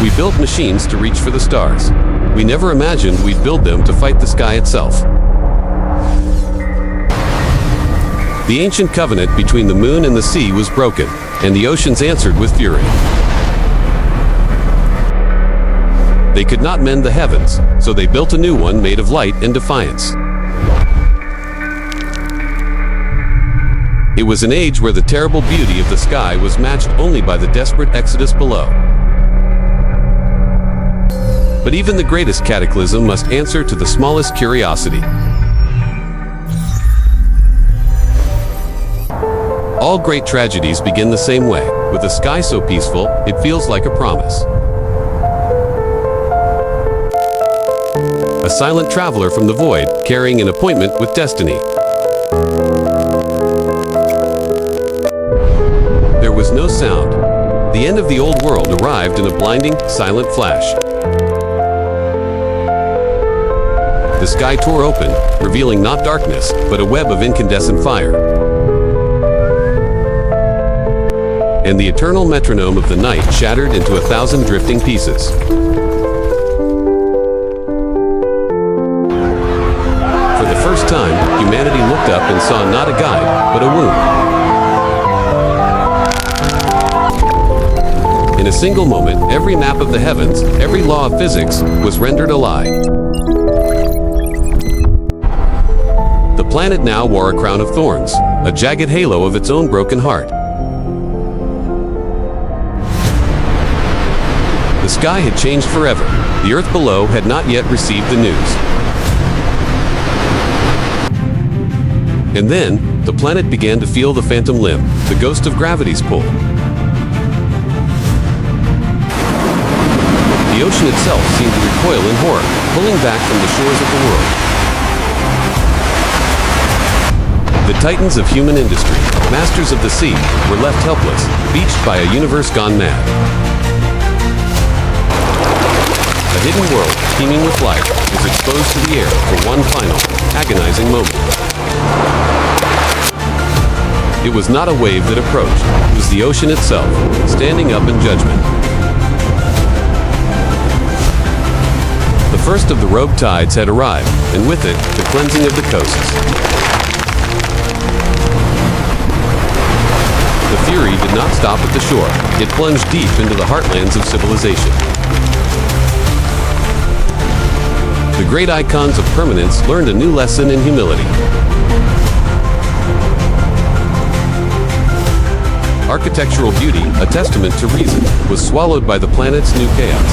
We built machines to reach for the stars. We never imagined we'd build them to fight the sky itself. The ancient covenant between the moon and the sea was broken, and the oceans answered with fury. They could not mend the heavens, so they built a new one made of light and defiance. It was an age where the terrible beauty of the sky was matched only by the desperate exodus below. But even the greatest cataclysm must answer to the smallest curiosity. All great tragedies begin the same way, with a sky so peaceful, it feels like a promise. A silent traveler from the void, carrying an appointment with destiny. There was no sound. The end of the old world arrived in a blinding, silent flash. The sky tore open, revealing not darkness, but a web of incandescent fire. And the eternal metronome of the night shattered into 1,000 drifting pieces. For the first time, humanity looked up and saw not a guide, but a wound. In a single moment, every map of the heavens, every law of physics, was rendered a lie. The planet now wore a crown of thorns, a jagged halo of its own broken heart. The sky had changed forever. The earth below had not yet received the news. And then, the planet began to feel the phantom limb, the ghost of gravity's pull. The ocean itself seemed to recoil in horror, pulling back from the shores of the world. The titans of human industry, masters of the sea, were left helpless, beached by a universe gone mad. A hidden world, teeming with life, was exposed to the air for one final, agonizing moment. It was not a wave that approached, it was the ocean itself, standing up in judgment. The first of the rogue tides had arrived, and with it, the cleansing of the coasts. The fury did not stop at the shore, it plunged deep into the heartlands of civilization. The great icons of permanence learned a new lesson in humility. Architectural beauty, a testament to reason, was swallowed by the planet's new chaos.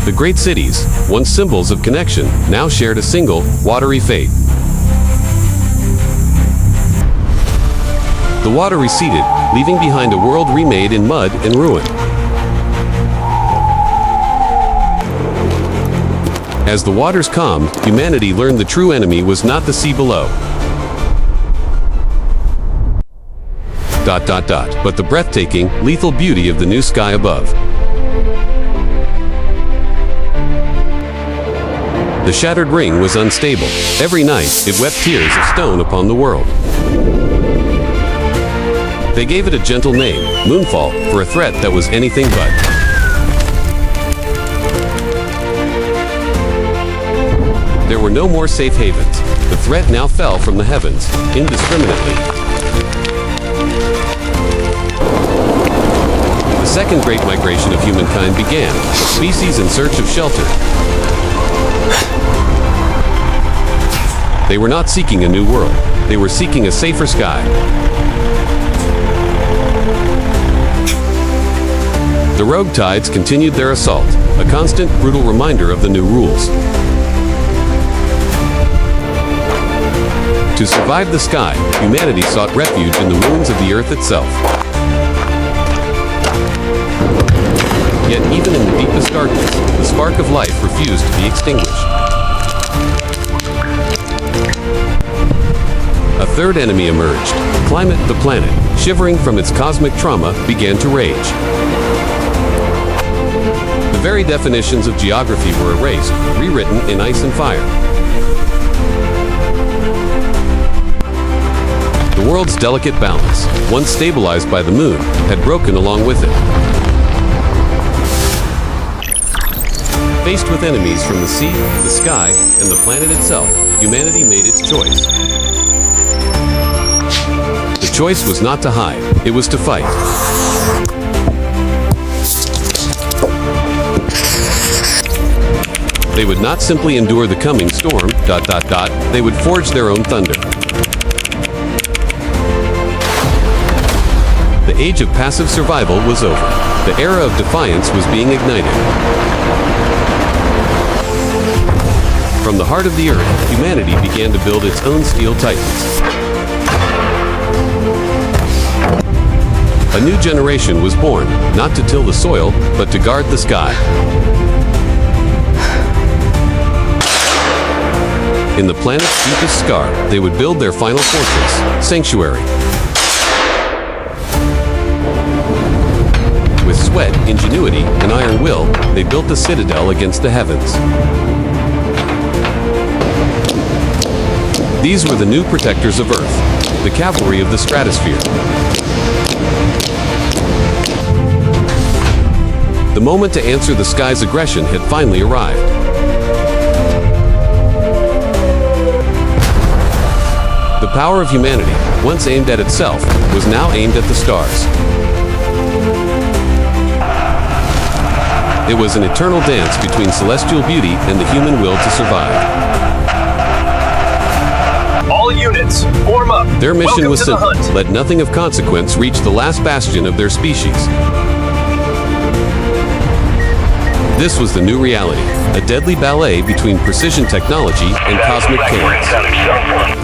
The great cities, once symbols of connection, now shared a single, watery fate. The water receded, leaving behind a world remade in mud and ruin. As the waters calmed, humanity learned the true enemy was not the sea below. But the breathtaking, lethal beauty of the new sky above. The shattered ring was unstable. Every night, it wept tears of stone upon the world. They gave it a gentle name, Moonfall, for a threat that was anything but. There were no more safe havens. The threat now fell from the heavens, indiscriminately. The second great migration of humankind began, a species in search of shelter. They were not seeking a new world. They were seeking a safer sky. The rogue tides continued their assault, a constant, brutal reminder of the new rules. To survive the sky, humanity sought refuge in the wounds of the earth itself. Yet even in the deepest darkness, the spark of life refused to be extinguished. A third enemy emerged. Climate, the planet, shivering from its cosmic trauma, began to rage. The very definitions of geography were erased, rewritten in ice and fire. The The world's delicate balance, once stabilized by the moon, had broken along with it. Faced with enemies from the sea, the sky, and the planet itself, humanity made its choice. The choice was not to hide, it was to fight. They would not simply endure the coming storm, ... They would forge their own thunder. The age of passive survival was over. The era of defiance was being ignited. From the heart of the Earth, humanity began to build its own steel titans. A new generation was born, not to till the soil, but to guard the sky. In the planet's deepest scar, they would build their final fortress, Sanctuary. With sweat, ingenuity, and iron will, they built a citadel against the heavens. These were the new protectors of Earth, the cavalry of the stratosphere. The moment to answer the sky's aggression had finally arrived. The power of humanity, once aimed at itself, was now aimed at the stars. It was an eternal dance between celestial beauty and the human will to survive. All units, form up. Their mission was simple. Let nothing of consequence reach the last bastion of their species. This was the new reality, a deadly ballet between precision technology and cosmic chaos.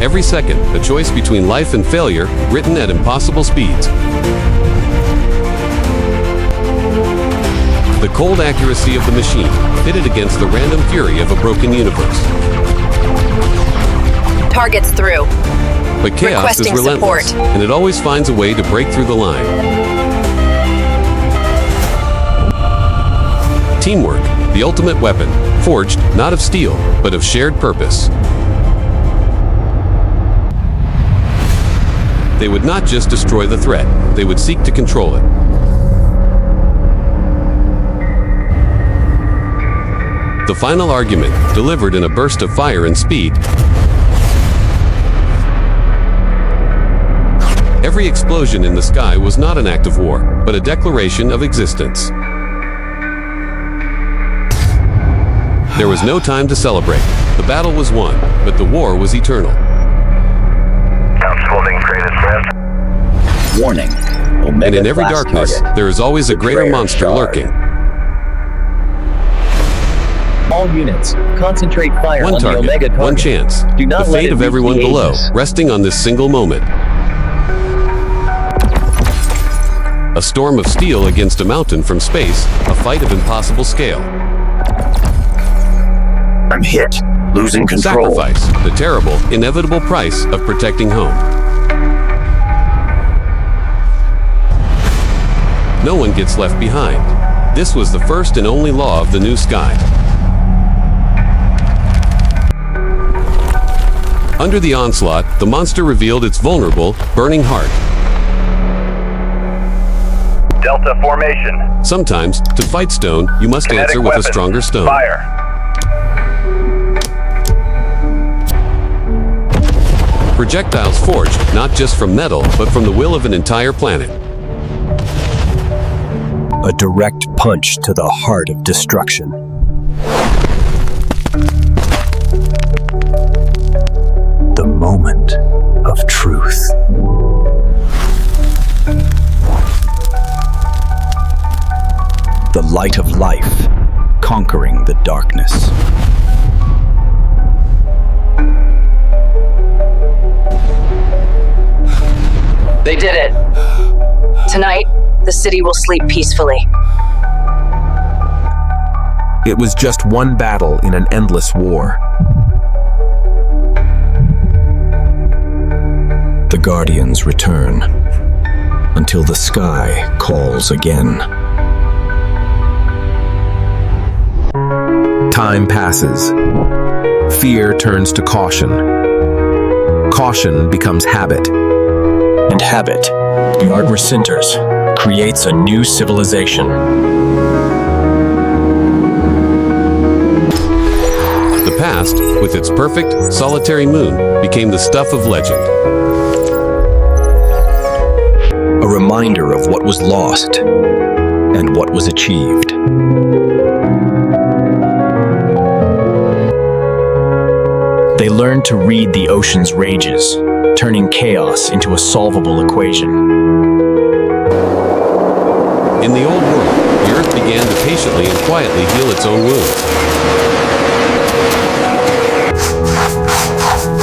Every second, a choice between life and failure, written at impossible speeds. The cold accuracy of the machine, pitted against the random fury of a broken universe. Targets through. But chaos is relentless, support. and it always finds a way to break through the line. Teamwork, the ultimate weapon, forged not of steel, but of shared purpose. They would not just destroy the threat, they would seek to control it. The final argument, delivered in a burst of fire and speed. Every explosion in the sky was not an act of war, but a declaration of existence. There was no time to celebrate. The battle was won, but the war was eternal. Warning. Omega And in every class darkness, target. there is always a greater Betrayer monster star. lurking. All units, concentrate fire One on the Omega target, target. one chance. Do not The let fate it of reach everyone the below, Aegis. resting on this single moment. A storm of steel against a mountain from space, a fight of impossible scale. I'm hit. Losing control. Sacrifice, the terrible, inevitable price of protecting home. No one gets left behind. This was the first and only law of the new sky. Under the onslaught, the monster revealed its vulnerable, burning heart. Delta formation. Sometimes, to fight stone, you must Kinetic answer with a weapons. stronger stone. Fire. Projectiles forged, not just from metal, but from the will of an entire planet. A direct punch to the heart of destruction. The moment of truth. The light of life conquering the darkness. They did it. Tonight, the city will sleep peacefully. It was just one battle in an endless war. The Guardians return until the sky calls again. Time passes. Fear turns to caution. Caution becomes habit. And habit, the art rescinders, creates a new civilization. The past, with its perfect, solitary moon, became the stuff of legend. A reminder of what was lost and what was achieved. They learned to read the ocean's rages, turning chaos into a solvable equation. In the old world, the Earth began to patiently and quietly heal its own wounds.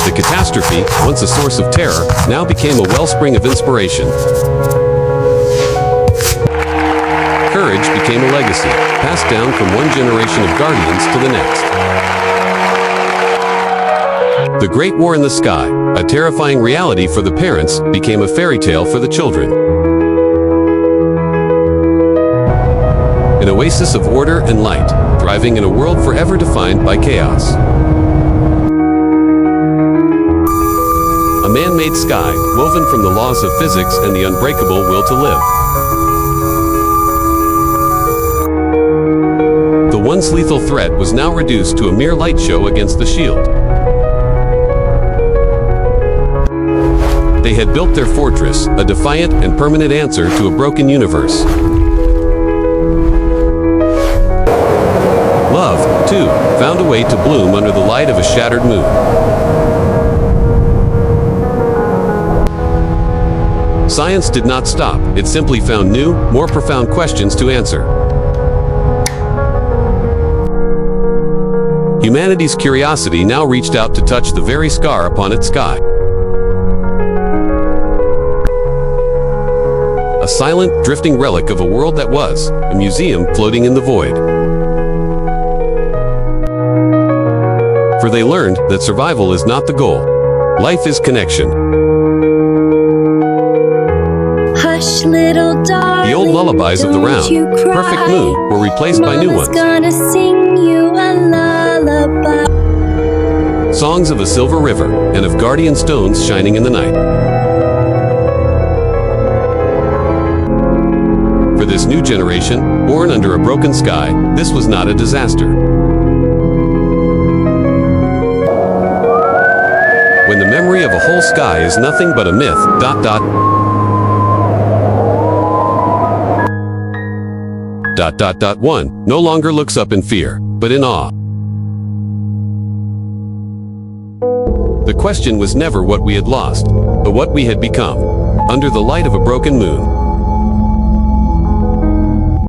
The catastrophe, once a source of terror, now became a wellspring of inspiration. Courage became a legacy, passed down from one generation of guardians to the next. The Great War in the Sky, a terrifying reality for the parents, became a fairy tale for the children. An oasis of order and light, thriving in a world forever defined by chaos. A man-made sky, woven from the laws of physics and the unbreakable will to live. The once lethal threat was now reduced to a mere light show against the shield. They had built their fortress, a defiant and permanent answer to a broken universe. Love, too, found a way to bloom under the light of a shattered moon. Science did not stop, it simply found new, more profound questions to answer. Humanity's curiosity now reached out to touch the very scar upon its sky. A silent, drifting relic of a world that was, a museum floating in the void. For they learned that survival is not the goal. Life is connection. Hush, little darling, The old lullabies of the round, don't you cry. perfect moon, were replaced by new Mama's ones. gonna sing you a lullaby. Songs of a silver river, and of guardian stones shining in the night. For this new generation, born under a broken sky, this was not a disaster. When the memory of a whole sky is nothing but a myth, ... One no longer looks up in fear, but in awe. The question was never what we had lost, but what we had become. Under the light of a broken moon,